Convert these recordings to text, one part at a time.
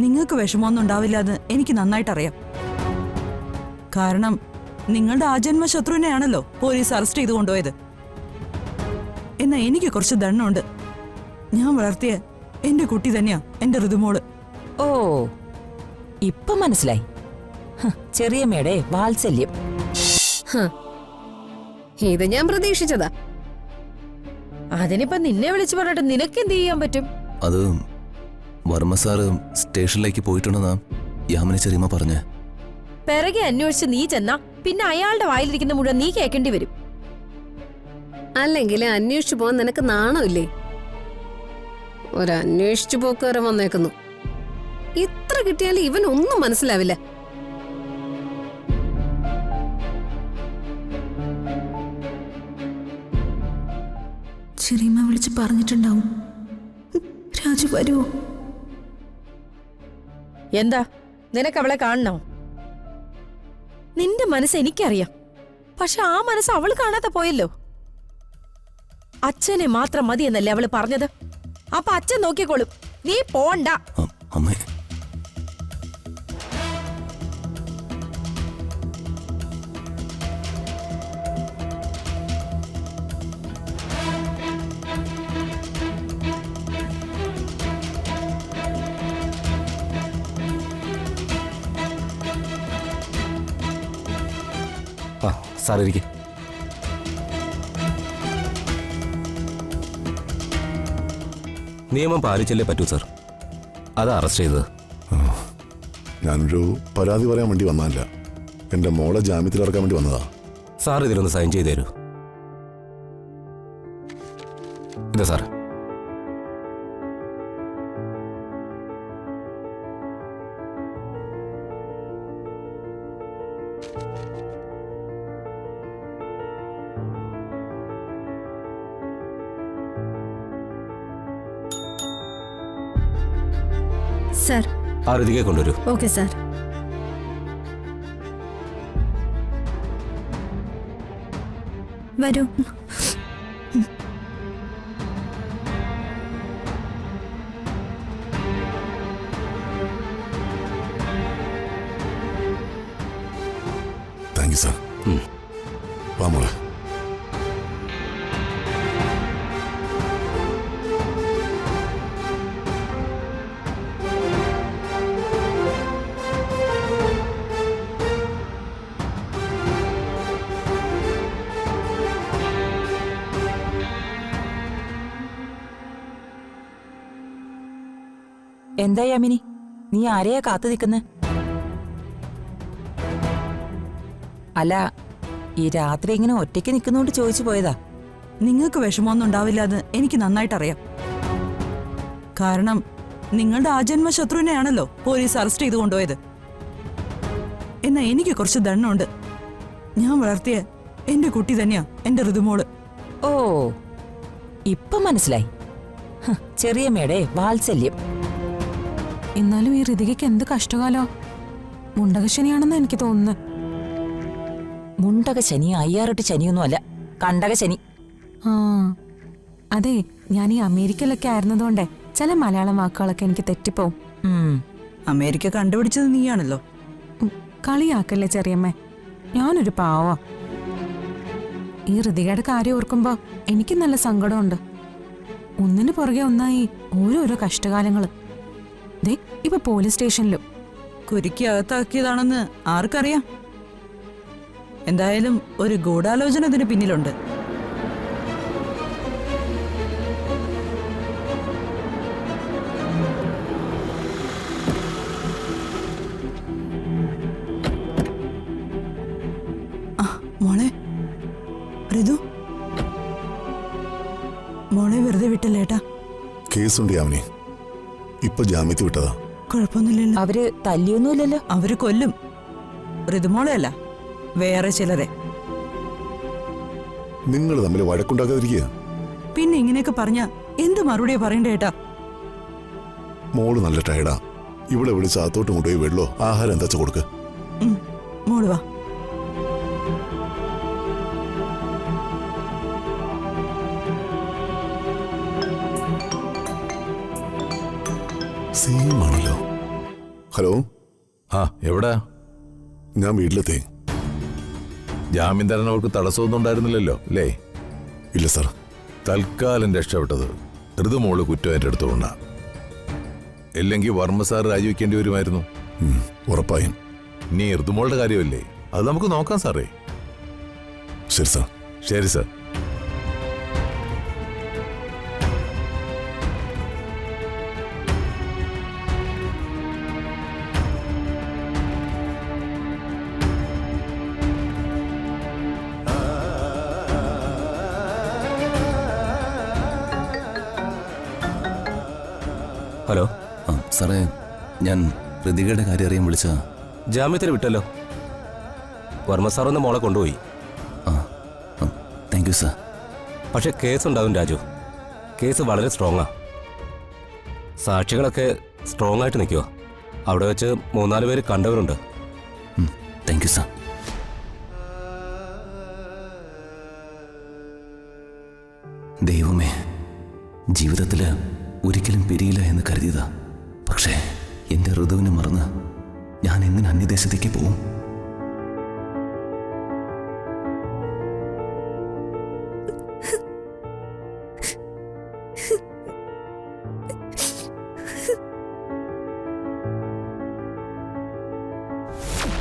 നിങ്ങൾക്ക് വിഷമമൊന്നും ഉണ്ടാവില്ല എന്ന് എനിക്ക് നന്നായിട്ടറിയാം. കാരണം നിങ്ങളുടെ ആജന്മ ശത്രുവിനെയാണല്ലോ പോലീസ് അറസ്റ്റ് ചെയ്ത് കൊണ്ടുപോയത്. എന്നാ എനിക്ക് കുറച്ച് ദണ്ണുണ്ട്. ഞാൻ വളർത്തിയ എന്റെ കുട്ടി തന്നെയാ എന്റെ ഋതുമോള്. ഓ, ഇപ്പൊ മനസ്സിലായി. ചെറിയമ്മയുടെ വാത്സല്യം. ഇത് ഞാൻ പ്രതീക്ഷിച്ചതാ. അതിനിപ്പോ നിന്നെ വിളിച്ചു പറഞ്ഞിട്ട് നിനക്ക് എന്ത് ചെയ്യാൻ പറ്റും? അത് വർമ്മ സാറ് സ്റ്റേഷനിലേക്ക് പോയിട്ടുണ്ടെന്നാ യാമിനി ചെറിയമ്മ പറഞ്ഞ. പിറകെ അന്വേഷിച്ച് നീ ചെന്നാ പിന്നെ അയാളുടെ വായിലിരിക്കുന്ന മുഴുവൻ നീ കേൾക്കേണ്ടി വരും. അല്ലെങ്കിൽ അന്വേഷിച്ചു പോകാൻ നിനക്ക് നാണമില്ലേ? ഒരന്വേഷിച്ചു പോക്കുവരെ വന്നേക്കുന്നു. ഇത്ര കിട്ടിയാലും ഇവനൊന്നും മനസ്സിലാവില്ല. ചെറിയമ്മ വിളിച്ച് പറഞ്ഞിട്ടുണ്ടാവും. രാജു വരുമോ? എന്താ നിനക്ക് അവളെ കാണണോ? നിന്റെ മനസ്സ് എനിക്കറിയാം. പക്ഷെ ആ മനസ്സ് അവള് കാണാതെ പോയല്ലോ. അച്ഛനെ മാത്രം മതി എന്നല്ലേ അവള് പറഞ്ഞത്. അപ്പൊ അച്ഛൻ നോക്കിക്കോളും, നീ പോണ്ട. അമ്മേ, സാർ ഇരിക്കെ. നിയമം പാലിച്ചല്ലേ പറ്റൂ സാർ. അതാ അറസ്റ്റ് ചെയ്തത്. ഞാനൊരു പരാതി പറയാൻ വേണ്ടി വന്നതല്ല, എൻ്റെ മോളെ ജാമ്യത്തിലിറക്കാൻ വേണ്ടി വന്നതാ. സാർ ഇതിലൊന്ന് സൈൻ ചെയ്തു തരൂ. ഇതാ സാർ. സർ. ആ ഋതികയെ കൊണ്ടുവരൂ. Okay sir. വരൂ. Thank you sir. വാ മോളെ. എന്താ യാമിനി, നീ ആരെയാ കാത്തു നിൽക്കുന്നെ? അല്ല, ഈ രാത്രി ഇങ്ങനെ ഒറ്റയ്ക്ക് നിൽക്കുന്നോണ്ട് ചോദിച്ചു പോയതാ. നിങ്ങൾക്ക് വിഷമമൊന്നും ഉണ്ടാവില്ല എന്ന് എനിക്ക് നന്നായിട്ടറിയാം. കാരണം നിങ്ങളുടെ ആജന്മ ശത്രുവിനെയാണല്ലോ പോലീസ് അറസ്റ്റ് ചെയ്ത് കൊണ്ടുപോയത്. എന്നാ എനിക്ക് കുറച്ച് ദണ്ണുണ്ട്. ഞാൻ വളർത്തിയ എന്റെ കുട്ടി തന്നെയാ എന്റെ ഋതുമോള്. ഓ, ഇപ്പൊ മനസ്സിലായി. ചെറിയമ്മയുടെ വാത്സല്യം. എന്നാലും ഈ ഋതികയ്ക്ക് എന്ത് കഷ്ടകാലോ. മുണ്ടകശനിയാണെന്ന് എനിക്ക് തോന്നുന്നു. മുണ്ടക ശനി അയ്യാറെട്ട് ശനിയൊന്നും അല്ല, കണ്ടക ശനി. ആ അതെ, ഞാൻ ഈ അമേരിക്കയിലൊക്കെ ആയിരുന്നതുകൊണ്ടേ ചില മലയാളം വാക്കുകളൊക്കെ എനിക്ക് തെറ്റിപ്പോവും. അമേരിക്ക കണ്ടുപിടിച്ചത് നീയാണല്ലോ. കളിയാക്കല്ലേ ചെറിയമ്മേ, ഞാനൊരു പാവാ. ഈ ഋതികയുടെ കാര്യം ഓർക്കുമ്പോ എനിക്ക് നല്ല സങ്കടമുണ്ട്. ഒന്നിനു പുറകെ ഒന്നായി ഓരോരോ കഷ്ടകാലങ്ങള്. ദേ ഇപ്പൊ പോലീസ് സ്റ്റേഷനിലും. കുരുക്കി അകത്താക്കിയതാണെന്ന് ആർക്കറിയാം. എന്തായാലും ഒരു ഗൂഢാലോചന ഇതിന് പിന്നിലുണ്ട്. മോളെ ഋതു, മോളെ വെറുതെ വിട്ടല്ലേട്ടാ. കേസുണ്ട് യാമിനി, ഇപ്പൊ ജാമ്യത്തിൽ വിട്ടതാ. കുഴപ്പമൊന്നുമില്ലല്ലോ. അവര് തല്ലിയൊന്നുമില്ലല്ലോ. അവര് കൊല്ലും. ഋതുമോളെ അല്ല, വേറെ ചിലരെ. നിങ്ങൾ തമ്മിൽ വഴക്കുണ്ടാക്കാതിരിക്കുക. പിന്നെ ഇങ്ങനെയൊക്കെ പറഞ്ഞ എന്ത് മറുപടിയാ പറയണ്ടേ ഏട്ടാ? മോള് നല്ല ടയർഡാ. ഇവിടെ വിളിച്ച് അകത്തോട്ട് കൊണ്ടുപോയി വെള്ളോ ആഹാരം എന്താ കൊടുക്ക്. മോള് വാ. സെയിം ആണല്ലോ. ഹലോ, ആ എവിടാ? ഞാൻ വീട്ടിലെത്തി. ജാമ്യം തരാൻ അവർക്ക് തടസ്സമൊന്നും ഉണ്ടായിരുന്നില്ലല്ലോ അല്ലേ? ഇല്ല സാർ. തൽക്കാലം രക്ഷപ്പെട്ടത് ഋതുമോള് കുറ്റം ഏറ്റെടുത്തുകൊണ്ടാ. ഇല്ലെങ്കിൽ വർമ്മ സാർ രാജിവെക്കേണ്ടി വരുമായിരുന്നു. ഉറപ്പായും. നീ ഋതുമോളുടെ കാര്യമല്ലേ, അത് നമുക്ക് നോക്കാം സാറേ. ശരി സാർ. ശരി സാർ. ഹലോ, ആ സാറേ, ഞാൻ ഋതികയുടെ കാര്യം അറിയാൻ വിളിച്ചതാ. ജാമ്യത്തിന് വിട്ടല്ലോ. വർമ്മ സാർ ഒന്ന് മോളെ കൊണ്ടുപോയി. ആ താങ്ക് യു സാർ. പക്ഷെ കേസ് ഉണ്ടാകും രാജു. കേസ് വളരെ സ്ട്രോങ്ങാ. സാക്ഷികളൊക്കെ സ്ട്രോങ് ആയിട്ട് നിൽക്കുക. അവിടെ വെച്ച് 3-4 പേര് കണ്ടവരുണ്ട്. Thank you sir. ദൈവമേ, ജീവിതത്തിൽ ഒരിക്കലും പിരിയില്ല എന്ന് കരുതിയതാ. പക്ഷേ എൻ്റെ ഋതുവിനെ മറന്ന് ഞാൻ എങ്ങനെ അന്യദേശത്തേക്ക് പോവും?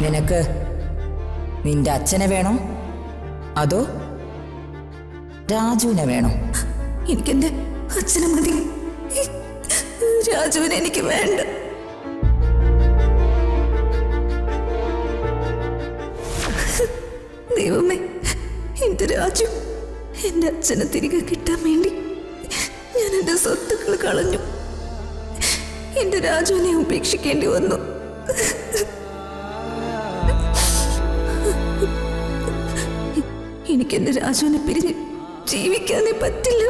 നിനക്ക് നിന്റെ അച്ഛനെ വേണോ അതോ രാജുവിനെ വേണോ? എനിക്കെന്റെ അച്ഛനെ മതി. രാജുവിനെ എനിക്ക് വേണ്ട. ദൈവമേ, എന്റെ രാജു, എന്റെ അച്ഛനെ തിരികെ കിട്ടാൻ വേണ്ടി ഞാൻ എന്റെ സ്വത്തുക്കൾ കളഞ്ഞു. എന്റെ രാജുവിനെ ഉപേക്ഷിക്കേണ്ടി വന്നു. എനിക്കെന്റെ രാജുവിനെ പിരിഞ്ഞ് ജീവിക്കാനേ പറ്റില്ല.